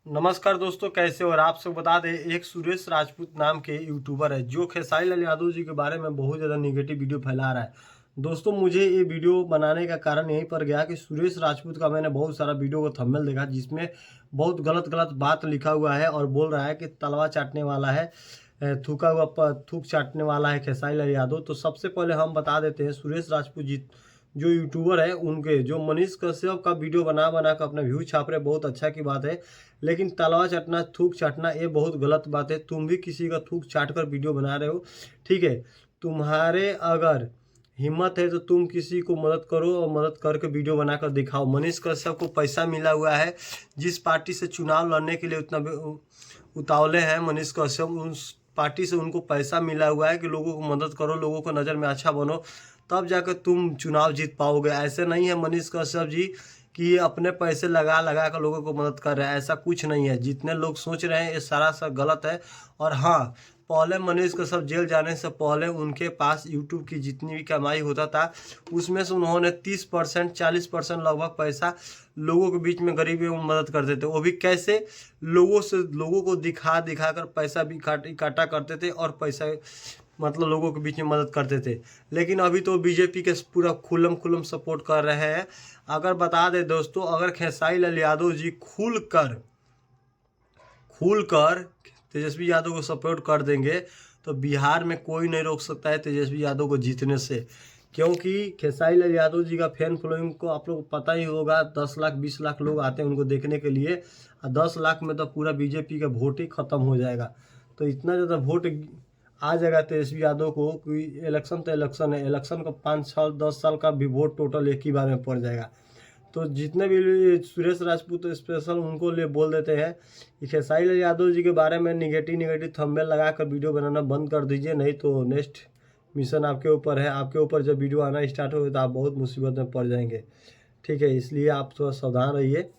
नमस्कार दोस्तों, कैसे हो? और आप सब बता दें, एक सुरेश राजपूत नाम के यूट्यूबर है जो खेसारी लाल यादव जी के बारे में बहुत ज़्यादा निगेटिव वीडियो फैला रहा है। दोस्तों, मुझे ये वीडियो बनाने का कारण यहीं पर गया कि सुरेश राजपूत का मैंने बहुत सारा वीडियो को थंबनेल देखा जिसमें बहुत गलत गलत बात लिखा हुआ है और बोल रहा है कि तलवा चाटने वाला है, थूका हुआ थूक चाटने वाला है खेसारी लाल यादव। तो सबसे पहले हम बता देते हैं, सुरेश राजपूत जी जो यूट्यूबर है उनके जो मनीष कश्यप का वीडियो बना बना कर अपना व्यू छाप रहे, बहुत अच्छा की बात है। लेकिन तलवा चाटना, थूक चाटना ये बहुत गलत बात है। तुम भी किसी का थूक चाट कर वीडियो बना रहे हो, ठीक है। तुम्हारे अगर हिम्मत है तो तुम किसी को मदद करो और मदद करके वीडियो बनाकर दिखाओ। मनीष कश्यप को पैसा मिला हुआ है, जिस पार्टी से चुनाव लड़ने के लिए उतना उतावले हैं मनीष कश्यप, उस पार्टी से उनको पैसा मिला हुआ है कि लोगों को मदद करो, लोगों को नज़र में अच्छा बनो, तब जाकर तुम चुनाव जीत पाओगे। ऐसे नहीं है मनीष कश्यप जी कि ये अपने पैसे लगा लगा कर लोगों को मदद कर रहे हैं, ऐसा कुछ नहीं है। जितने लोग सोच रहे हैं ये सारा सब गलत है। और हाँ, पहले मनीष कश्यप जेल जाने से पहले उनके पास यूट्यूब की जितनी भी कमाई होता था उसमें से उन्होंने 30% 40% लगभग पैसा लोगों के बीच में गरीबी में मदद करते थे। वो भी कैसे? लोगों को दिखा दिखा कर पैसा भी इकट्ठा करते थे और पैसा मतलब लोगों के बीच में मदद करते थे। लेकिन अभी तो बीजेपी के पूरा खुल्लम खुल्लम सपोर्ट कर रहे हैं। अगर बता दें दोस्तों, अगर खेसारी लाल यादव जी खुल कर तेजस्वी यादव को सपोर्ट कर देंगे तो बिहार में कोई नहीं रोक सकता है तेजस्वी यादव को जीतने से। क्योंकि खेसारी लाल यादव जी का फैन फॉलोइंग को आप लोग को पता ही होगा, 10 लाख 20 लाख लोग आते हैं उनको देखने के लिए, और 10 लाख में तो पूरा बीजेपी का वोट ही खत्म हो जाएगा। तो इतना ज़्यादा वोट आ जाएगा तेजस्वी यादव को कि इलेक्शन तो इलेक्शन है, इलेक्शन का 5 साल 10 साल का भी वोट टोटल एक ही बार में पड़ जाएगा। तो जितने भी सुरेश राजपूत स्पेशल उनको लिए बोल देते हैं कि खेसारी लाल यादव जी के बारे में निगेटिव थंबनेल लगा कर वीडियो बनाना बंद कर दीजिए, नहीं तो नेक्स्ट मिशन आपके ऊपर है। आपके ऊपर जब वीडियो आना स्टार्ट हो तो आप बहुत मुसीबत में पड़ जाएंगे, ठीक है। इसलिए आप थोड़ा सावधान रहिए।